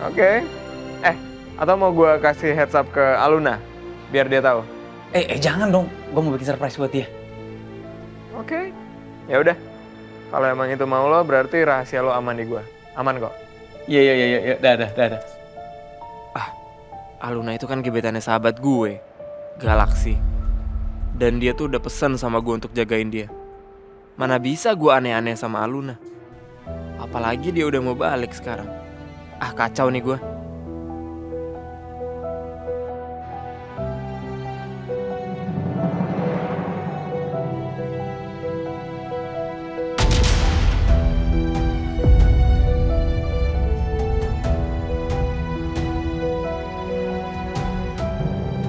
Oke. Atau mau gue kasih heads up ke Aluna biar dia tahu. Jangan dong. Gue mau bikin surprise buat dia. Oke. Ya udah. Kalau emang itu mau lo, berarti rahasia lo aman di gue. Aman kok. Iya. Dah. Aluna itu kan gebetannya sahabat gue, Galaksi. Dan dia tuh udah pesen sama gue untuk jagain dia. Mana bisa gue aneh-aneh sama Aluna. Apalagi dia udah mau balik sekarang. Kacau nih gue.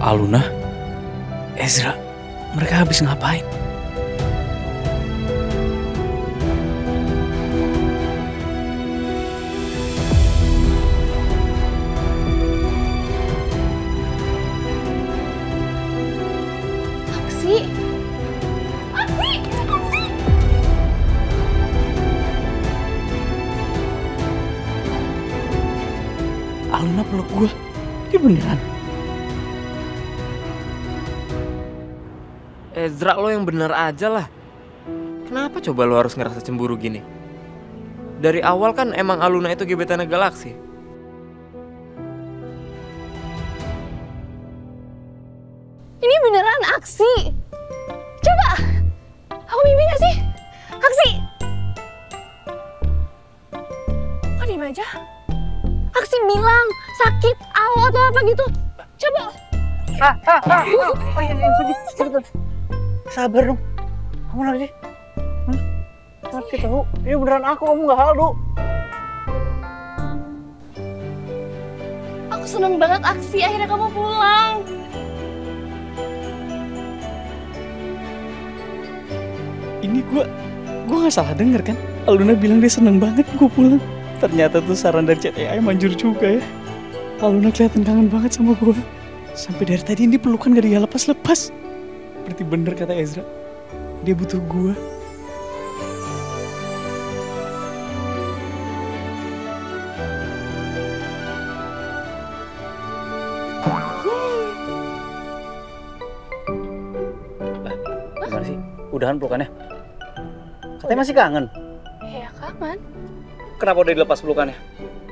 Aluna, Ezra, mereka habis ngapain? Aksi! Aluna peluk gue. Ini beneran. Ezra, lo yang bener aja lah. Kenapa coba lo harus ngerasa cemburu gini? Dari awal kan emang Aluna itu gebetannya Galaksi. Ini beneran Aksi! Coba! Aku mimpi gak sih? Aksi! Kok diem aja? Aksi bilang sakit, atau apa gitu. Coba! Oh iya, sebentar. Sabar dong. Kamu kenapa sih? Sakit tahu. Ini beneran aku, kamu gak halu. Aku seneng banget Aksi, akhirnya kamu pulang. Ini gue gak salah denger kan? Aluna bilang dia seneng banget gue pulang. Ternyata tuh saran dari chat AI manjur juga ya. Aluna kelihatan kangen banget sama gue. Sampai dari tadi ini pelukan gak dia lepas-lepas. Berarti bener kata Ezra. Dia butuh gue. Gimana sih? Udahan pelukannya? Katanya masih kangen. Iya, kangen. Kenapa udah dilepas pelukannya?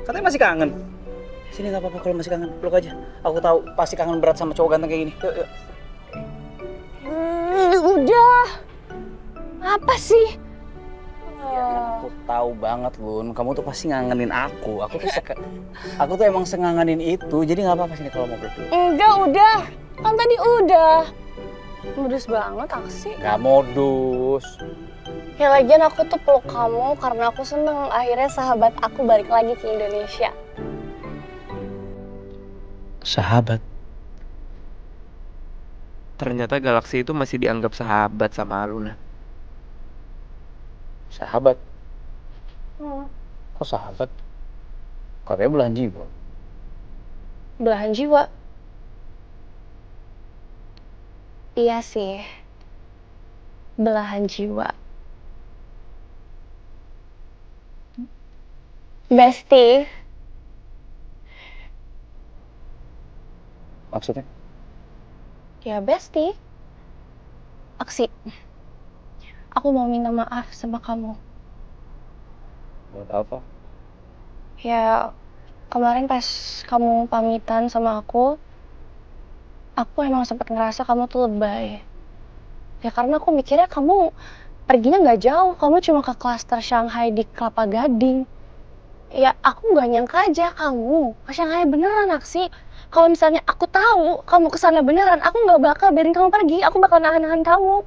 Katanya masih kangen. Sini gak apa-apa kalau masih kangen, peluk aja. Aku tahu pasti kangen berat sama cowok ganteng kayak gini. Yuk. Udah. Apa sih? Aku tahu banget, Lun. Kamu tuh pasti ngangenin aku. Aku tuh emang sengangenin itu. Jadi nggak apa-apa sini kalau mau peluk. Enggak, udah. Kan tadi udah. Modus banget Aksi. Gak modus. Ya lagian aku tuh peluk kamu karena aku seneng akhirnya sahabat aku balik lagi ke Indonesia. Sahabat? Ternyata Galaksi itu masih dianggap sahabat sama Aluna. Sahabat? Kok sahabat? Katanya belahan jiwa. Belahan jiwa? Iya sih. Belahan jiwa. Bestie. Maksudnya? Ya bestie. Aksi. Aku mau minta maaf sama kamu. Buat apa? Ya kemarin pas kamu pamitan sama aku emang sempat ngerasa kamu tuh lebay. Ya karena aku mikirnya kamu perginya nggak jauh, kamu cuma ke klaster Shanghai di Kelapa Gading. Ya aku nggak nyangka aja kamu ke Shanghai beneran Aksi. Kalau misalnya aku tahu kamu kesana beneran, aku nggak bakal biarin kamu pergi, aku bakal nahan-nahan kamu.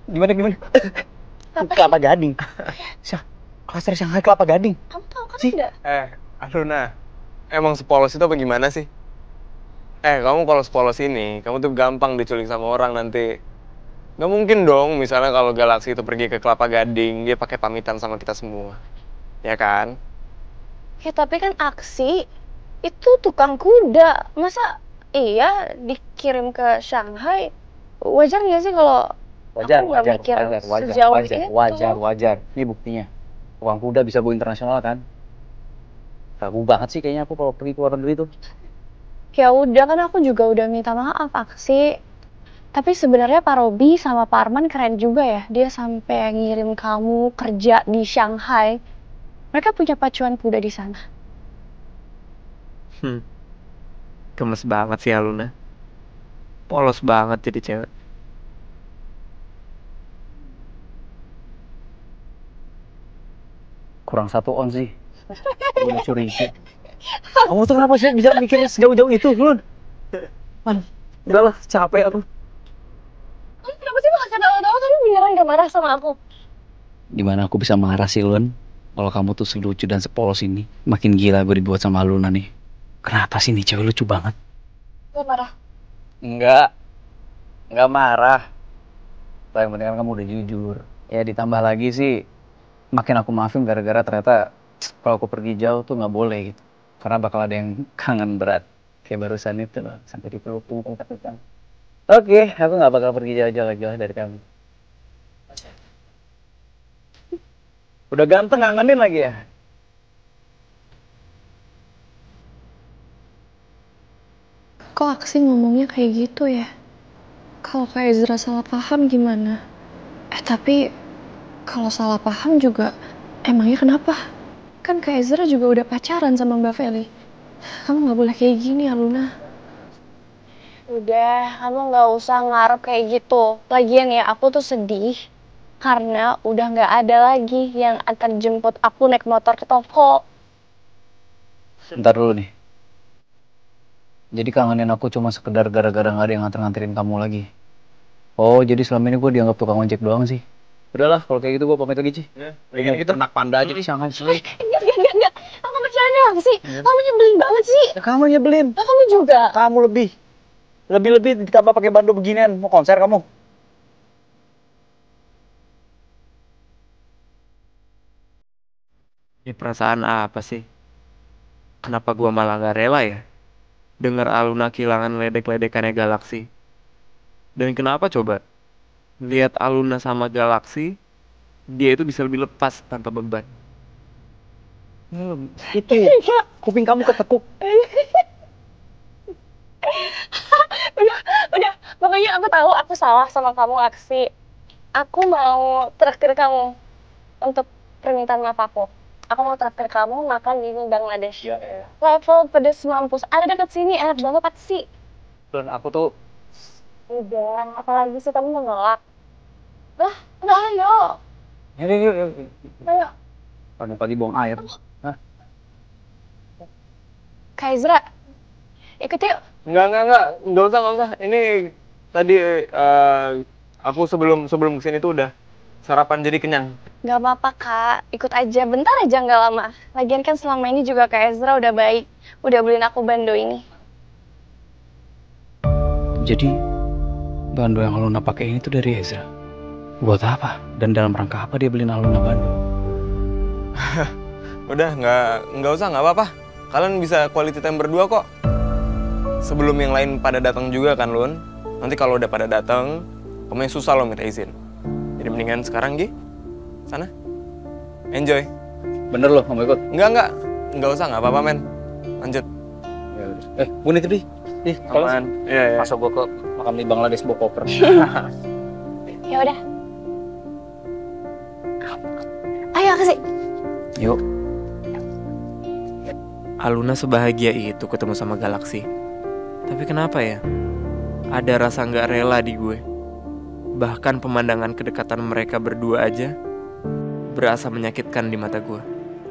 Gimana? Apa Kelapa Gading. Klaster Shanghai Kelapa Gading. Kamu tahu kan Sih. enggak? Aluna, emang sepolos itu apa gimana sih? Kamu kalau sepolos ini, kamu tuh gampang diculik sama orang nanti. Gak mungkin dong, misalnya kalau Galaksi itu pergi ke Kelapa Gading, dia pakai pamitan sama kita semua. Ya kan? Ya tapi kan Aksi itu tukang kuda. Masa iya dikirim ke Shanghai? Wajar nggak sih kalau aku nggak mikir sejauh itu? Wajar. Ini buktinya. Uangku udah bisa go internasional kan. Ragu banget sih kayaknya aku kalau pergi ke luar negeri tuh. Ya udah kan aku juga udah minta maaf Aksi. Tapi sebenarnya Pak Robi sama Pak Arman keren juga ya. Dia sampai ngirim kamu kerja di Shanghai. Mereka punya pacuan kuda di sana. Gemes banget sih Aluna. Polos banget jadi cewek. Kurang 1 on sih. Udah curiga. Kamu tuh kenapa sih bisa mikirnya sejauh-jauh itu, Lun? Man, udahlah, capek aku. Kenapa sih malah ketawa-tawa? Kamu beneran gak marah sama aku? Gimana aku bisa marah sih, Lun? Kalau kamu tuh selucu dan sepolos ini. Makin gila gue dibuat sama Luna nih. Kenapa sih nih cewek lucu banget? Gak marah. Enggak marah. Tapi yang penting kan kamu udah jujur. Ya ditambah lagi sih, makin aku maafin gara-gara ternyata kalau aku pergi jauh tuh nggak boleh gitu. Karena bakal ada yang kangen berat. Kayak barusan itu loh, sampai dipeluk kan. Oke, aku nggak bakal pergi jauh-jauh dari kamu. Udah ganteng ngangenin lagi ya? Kok Aksi ngomongnya kayak gitu ya? Kalau Kak Ezra salah paham gimana? Tapi kalau salah paham juga emangnya kenapa? Kan Kak Ezra juga udah pacaran sama Mbak Feli. Kamu nggak boleh kayak gini, Aluna. Udah, kamu nggak usah ngarep kayak gitu. Lagian ya, aku tuh sedih karena udah nggak ada lagi yang akan jemput aku naik motor ke toko. Bentar dulu nih. Jadi kangenin aku cuma sekedar gara-gara nggak ada yang nganter-nganterin kamu lagi. Oh, jadi selama ini gue dianggap tukang ojek doang sih. Udahlah, kalau kayak gitu gue pamit lagi, Ci. Pengen gitu. Ternak panda aja di Shanghai. Enggak. Aku bercanda apa sih? Kamu nyebelin banget sih. Ya, kamu nyebelin. Kamu juga. Kamu lebih ditambah pakai bando beginian. Mau konser kamu? Ini perasaan apa sih? Kenapa gua malah gak rela ya? Dengar Aluna kehilangan ledek-ledekannya Galaksi. Dan kenapa coba? Lihat Aluna sama Galaksi, dia itu bisa lebih lepas tanpa beban. Itu kuping kamu ketekuk. Udah. Pokoknya aku tahu aku salah sama kamu, Aksi. Aku mau traktir kamu untuk permintaan maaf aku. Aku mau traktir kamu makan di Bangladesh. Level pedes mampus. Ada deket sini, enak banget sih. Dan aku tuh Udah, apalagi sih kamu menolak? Lah, udah ayo. yuk. Ayo. Pagi-pagi buang air. Hah? Kak Ezra, ikut yuk. Enggak usah. Ini tadi aku sebelum kesini tuh udah sarapan jadi kenyang. Gak apa-apa kak, ikut aja. Bentar aja nggak lama. Lagian kan selama ini juga Kak Ezra udah baik. Udah beliin aku bando ini. Jadi bando yang Aluna pakai ini tuh dari Ezra. Buat apa? Dan dalam rangka apa dia beliin Aluna bando? Udah, nggak usah, nggak apa-apa. Kalian bisa quality time berdua kok. Sebelum yang lain pada datang juga kan, Lun. Nanti kalau udah pada datang, kamu yang susah lo minta izin. Jadi mendingan sekarang, Gi. Sana. Enjoy. Bener loh, kamu ikut? Nggak usah, nggak apa-apa, men. Lanjut. Ya udah. Bu nitip di. Nih, Aman. Iya. masuk gua ke makam di Bangladesh bawa koper. Ya udah. Ayo kasih. Yuk. Aluna sebahagia itu ketemu sama Galaksi. Tapi kenapa ya? Ada rasa nggak rela di gue. Bahkan pemandangan kedekatan mereka berdua aja berasa menyakitkan di mata gue.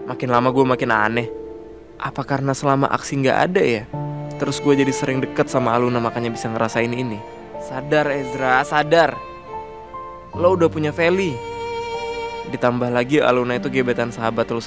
Makin lama gue makin aneh. Apa karena selama Aksi nggak ada ya? Terus gue jadi sering deket sama Aluna makanya bisa ngerasain ini. Sadar Ezra, sadar. Lo udah punya Feli. Ditambah lagi Aluna itu gebetan sahabat lo